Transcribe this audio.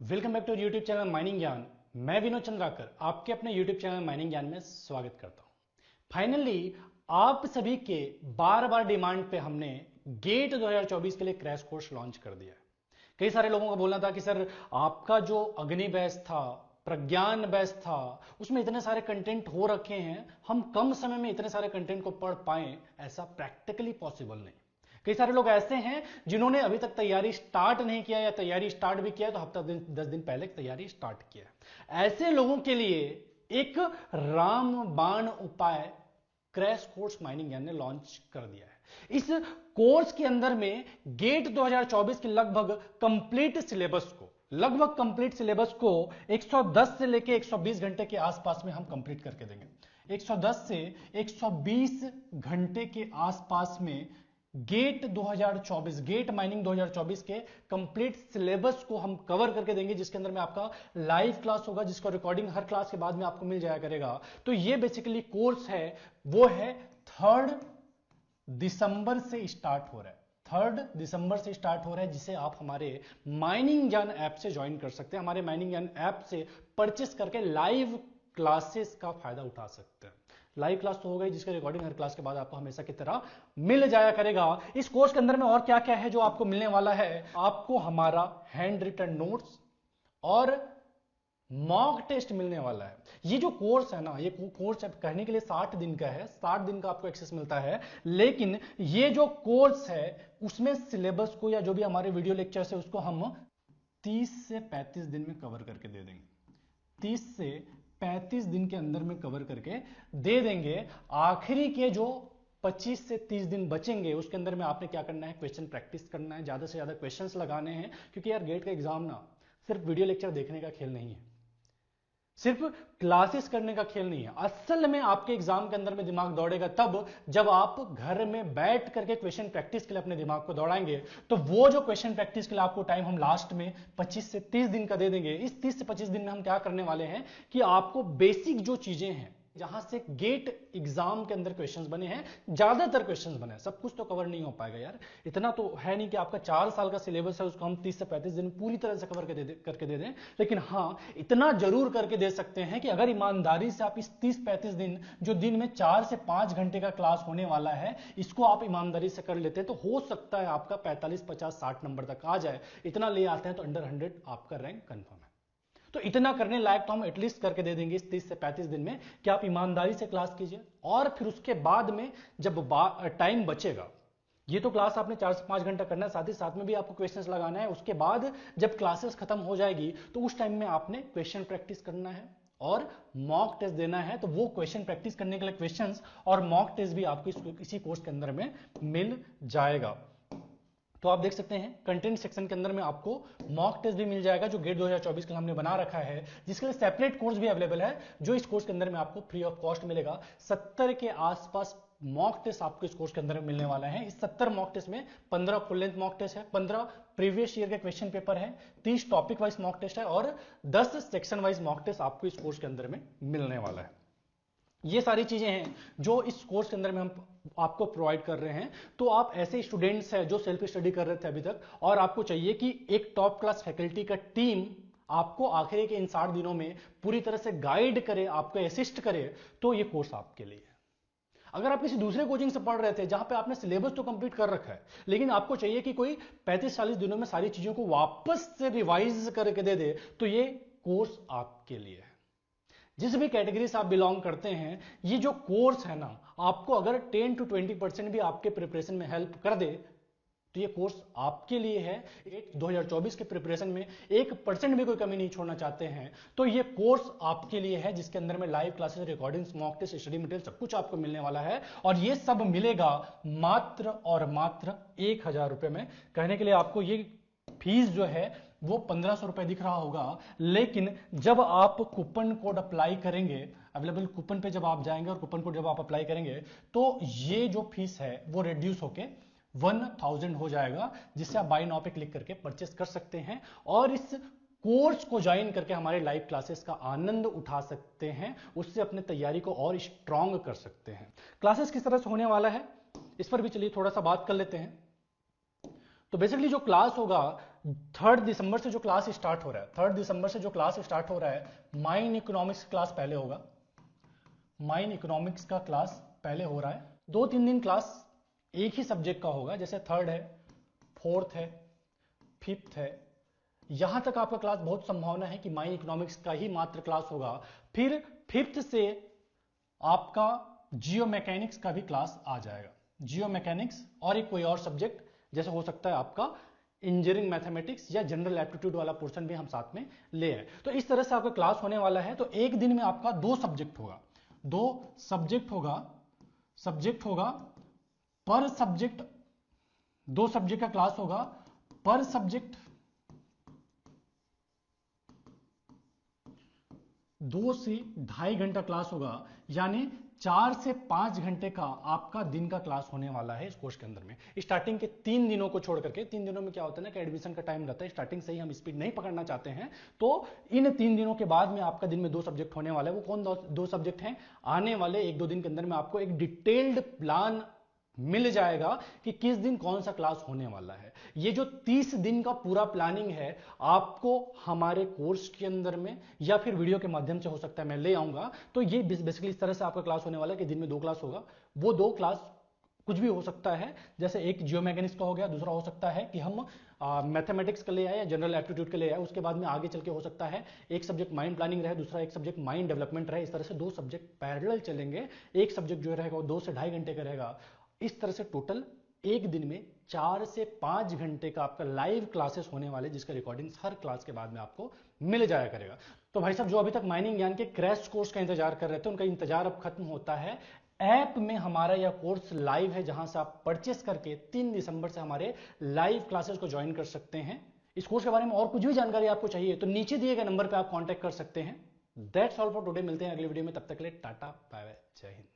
Welcome back to YouTube channel mining Gyan. मैं विनोद चंद्राकर आपके अपने यूट्यूब चैनल माइनिंग ज्ञान में स्वागत करता हूं। फाइनली आप सभी के बार बार डिमांड पे हमने गेट 2024 के लिए क्रैश कोर्स लॉन्च कर दिया है। कई सारे लोगों का बोलना था कि सर आपका जो अग्नि बैच था, प्रज्ञान बैच था, उसमें इतने सारे कंटेंट हो रखे हैं, हम कम समय में इतने सारे कंटेंट को पढ़ पाए, ऐसा प्रैक्टिकली पॉसिबल नहीं। कई सारे लोग ऐसे हैं जिन्होंने अभी तक तैयारी स्टार्ट नहीं किया या तैयारी स्टार्ट भी किया तो हफ्ता 10 दिन पहले तैयारी स्टार्ट किया। ऐसे लोगों के लिए एक रामबाण उपाय क्रैश कोर्स माइनिंग ज्ञान ने लॉन्च कर दिया है। इस कोर्स के अंदर में गेट 2024 के लगभग कंप्लीट सिलेबस को 110 से लेके 120 घंटे के आसपास में हम कंप्लीट करके देंगे। 110 से 120 घंटे के आसपास में गेट 2024 गेट माइनिंग 2024 के कंप्लीट सिलेबस को हम कवर करके देंगे, जिसके अंदर में आपका लाइव क्लास होगा, जिसका रिकॉर्डिंग हर क्लास के बाद में आपको मिल जाया करेगा। तो ये बेसिकली कोर्स है, वो है 3 दिसंबर से स्टार्ट हो रहा है। 3 दिसंबर से स्टार्ट हो रहा है, जिसे आप हमारे माइनिंग ज्ञान ऐप से ज्वाइन कर सकते हैं। हमारे माइनिंग ज्ञान ऐप से परचेस करके लाइव क्लासेस का फायदा उठा सकते हैं। लाइव क्लास तो हो गई, जिसका रिकॉर्डिंग हर क्लास के बाद आपको हमेशा की तरह मिल जाया करेगा। इस कोर्स के अंदर में और क्या क्या है जो आपको मिलने वाला है, आपको हमारा हैंड रिटन नोट्स और मॉक टेस्ट मिलने वाला है। ये जो कोर्स है ना, ये कोर्स कहने के लिए 60 दिन का है, 60 दिन का आपको एक्सेस मिलता है, लेकिन ये जो कोर्स है उसमें सिलेबस को या जो भी हमारे वीडियो लेक्चर्स है उसको हम 30 से 35 दिन में कवर करके दे देंगे। 30 से 35 दिन के अंदर में कवर करके दे देंगे। आखिरी के जो 25 से 30 दिन बचेंगे उसके अंदर में आपने क्या करना है, क्वेश्चन प्रैक्टिस करना है, ज्यादा से ज्यादा क्वेश्चंस लगाने हैं। क्योंकि यार गेट का एग्जाम ना सिर्फ वीडियो लेक्चर देखने का खेल नहीं है, सिर्फ क्लासेस करने का खेल नहीं है। असल में आपके एग्जाम के अंदर में दिमाग दौड़ेगा तब जब आप घर में बैठ करके क्वेश्चन प्रैक्टिस के लिए अपने दिमाग को दौड़ाएंगे। तो वो जो क्वेश्चन प्रैक्टिस के लिए आपको टाइम हम लास्ट में 25 से 30 दिन का दे देंगे। इस 30 से 25 दिन में हम क्या करने वाले हैं कि आपको बेसिक जो चीजें हैं, जहां से गेट एग्जाम के अंदर क्वेश्चंस बने हैं, ज्यादातर क्वेश्चंस बने हैं, सब कुछ तो कवर नहीं हो पाएगा यार। इतना तो है नहीं कि आपका 4 साल का सिलेबस है उसको हम 30 से 35 दिन पूरी तरह से कवर करके दे दें। लेकिन हां, इतना जरूर करके दे सकते हैं कि अगर ईमानदारी से आप इस 30-35 दिन, जो दिन में 4 से 5 घंटे का क्लास होने वाला है, इसको आप ईमानदारी से कर लेते हैं तो हो सकता है आपका 45, 50, 60 नंबर तक आ जाए। इतना ले आते हैं तो अंडर 100 आपका रैंक कंफर्म है। तो इतना करने लायक तो हम एटलीस्ट करके दे देंगे इस 30 से 35 दिन में कि आप ईमानदारी से क्लास कीजिए। और फिर उसके बाद में जब टाइम बचेगा, ये तो क्लास आपने 4 से 5 घंटा करना है, साथ ही साथ में भी आपको क्वेश्चंस लगाना है। उसके बाद जब क्लासेस खत्म हो जाएगी तो उस टाइम में आपने क्वेश्चन प्रैक्टिस करना है और मॉक टेस्ट देना है। तो वो क्वेश्चन प्रैक्टिस करने के लिए क्वेश्चंस और मॉक टेस्ट भी आपको इसी कोर्स के अंदर में मिल जाएगा। तो आप देख सकते हैं कंटेंट सेक्शन के अंदर में आपको मॉक टेस्ट भी मिल जाएगा, जो गेट 2024 के लिए हमने बना रखा है, जिसके लिए सेपरेट कोर्स भी अवेलेबल है, जो इस कोर्स के अंदर में आपको फ्री ऑफ कॉस्ट मिलेगा। 70 के आसपास मॉक टेस्ट आपको इस कोर्स के अंदर में मिलने वाला है। इस 70 मॉक टेस्ट में 15 फुल लेंथ मॉक टेस्ट है, 15 प्रीवियस ईयर के क्वेश्चन पेपर है, 30 टॉपिक वाइज मॉक टेस्ट है और 10 सेक्शन वाइज मॉक टेस्ट आपको इस कोर्स के अंदर में मिलने वाला है। ये सारी चीजें हैं जो इस कोर्स के अंदर में हम आपको प्रोवाइड कर रहे हैं। तो आप ऐसे स्टूडेंट्स हैं जो सेल्फ स्टडी कर रहे थे अभी तक, और आपको चाहिए कि एक टॉप क्लास फैकल्टी का टीम आपको आखिरी के इन 60 दिनों में पूरी तरह से गाइड करे, आपको असिस्ट करे, तो ये कोर्स आपके लिए है। अगर आप किसी दूसरे कोचिंग से पढ़ रहे थे जहां पे आपने सिलेबस तो कंप्लीट कर रखा है, लेकिन आपको चाहिए कि कोई 35-40 दिनों में सारी चीजों को वापस से रिवाइज करके दे दे, तो ये कोर्स आपके लिए है। जिस भी कैटेगरी से आप बिलोंग करते हैं, ये जो कोर्स है ना, आपको अगर 10 to 20% भी आपके प्रिपरेशन में हेल्प कर दे तो ये कोर्स आपके लिए है। 2024 के प्रिपरेशन में 1% भी कोई कमी नहीं छोड़ना चाहते हैं तो ये कोर्स आपके लिए है, जिसके अंदर में live classes, recordings, mock test, study material सब कुछ आपको मिलने वाला है। और ये सब मिलेगा मात्र और मात्र 1000 रुपए में। कहने के लिए आपको ये फीस जो है वो 1500 रुपए दिख रहा होगा, लेकिन जब आप कूपन कोड अप्लाई करेंगे, अवेलेबल कूपन पे जब आप जाएंगे और कूपन कोड जब आप अप्लाई करेंगे तो ये जो फीस है वो रिड्यूस होके 1000 हो जाएगा, जिससे आप बाय नाउ पे क्लिक करके परचेस कर सकते हैं और इस कोर्स को ज्वाइन करके हमारे लाइव क्लासेस का आनंद उठा सकते हैं, उससे अपने तैयारी को और स्ट्रांग कर सकते हैं। क्लासेस किस तरह से होने वाला है इस पर भी चलिए थोड़ा सा बात कर लेते हैं। तो बेसिकली जो क्लास होगा, 3 दिसंबर से जो क्लास स्टार्ट हो रहा है, 3 दिसंबर से जो क्लास स्टार्ट हो रहा है, माइन इकोनॉमिक्स क्लास पहले होगा। माइन इकोनॉमिक्स का क्लास पहले हो रहा है। 2-3 दिन क्लास एक ही सब्जेक्ट का होगा, जैसे 3rd है, 4th है, 5th है। यहां तक आपका क्लास बहुत संभावना है कि माइन इकोनॉमिक्स का ही मात्र क्लास होगा। फिर 5th से आपका जियो मैकेनिक्स का भी क्लास आ जाएगा। जियो मैकेनिक्स और एक कोई और सब्जेक्ट, जैसे हो सकता है आपका इंजीनियरिंग मैथमेटिक्स या जनरल एप्टीट्यूड वाला पोर्शन भी हम साथ में ले आए। तो इस तरह से आपका क्लास होने वाला है। तो एक दिन में आपका 2 सब्जेक्ट होगा, 2 सब्जेक्ट होगा पर सब्जेक्ट, 2 सब्जेक्ट का क्लास होगा पर सब्जेक्ट 2 से 2.5 घंटा क्लास होगा, यानी 4 से 5 घंटे का आपका दिन का क्लास होने वाला है इस कोर्स के अंदर में। स्टार्टिंग के 3 दिनों को छोड़ करके, 3 दिनों में क्या होता है ना कि एडमिशन का टाइम रहता है, स्टार्टिंग से ही हम स्पीड नहीं पकड़ना चाहते हैं, तो इन 3 दिनों के बाद में आपका दिन में 2 सब्जेक्ट होने वाला है। वो कौन 2 सब्जेक्ट हैं? आने वाले 1-2 दिन के अंदर में आपको एक डिटेल्ड प्लान मिल जाएगा कि किस दिन कौन सा क्लास होने वाला है। ये जो 30 दिन का पूरा प्लानिंग है, आपको हमारे कोर्स के अंदर में या फिर वीडियो के माध्यम से हो सकता है मैं ले आऊंगा। तो ये बेसिकली इस तरह से आपका क्लास होने वाला है कि दिन में 2 क्लास होगा। वो 2 क्लास कुछ भी हो सकता है, जैसे एक जियो मैकेनिक्स का हो गया, दूसरा हो सकता है कि हम मैथमेटिक्स के लिए आए या जनरल एप्टीट्यूड के लिए आए। उसके बाद में आगे चल के हो सकता है एक सब्जेक्ट माइंड प्लानिंग रहे, दूसरा एक सब्जेक्ट माइंड डेवलपमेंट रहे। इस तरह से 2 सब्जेक्ट पैरेलल चलेंगे। एक सब्जेक्ट जो रहेगा वो 2 से 2.5 घंटे का रहेगा। इस तरह से टोटल एक दिन में 4 से 5 घंटे का आपका लाइव क्लासेस होने वाले, जिसका रिकॉर्डिंग्स हर क्लास के बाद में आपको मिल जाया करेगा। तो भाई साहब, जो अभी तक माइनिंग ज्ञान के क्रैश कोर्स का इंतजार कर रहे थे, उनका इंतजार अब खत्म होता है। ऐप में हमारा यह कोर्स लाइव है, जहां से आप परचेस करके 3 दिसंबर से हमारे लाइव क्लासेस को ज्वाइन कर सकते हैं। इस कोर्स के बारे में और कुछ भी जानकारी आपको चाहिए तो नीचे दिए गए नंबर पर आप कॉन्टैक्ट कर सकते हैं। That's all for today. मिलते हैं अगले वीडियो में, तब तक के लिए टाटा बाय बाय, जय हिंद।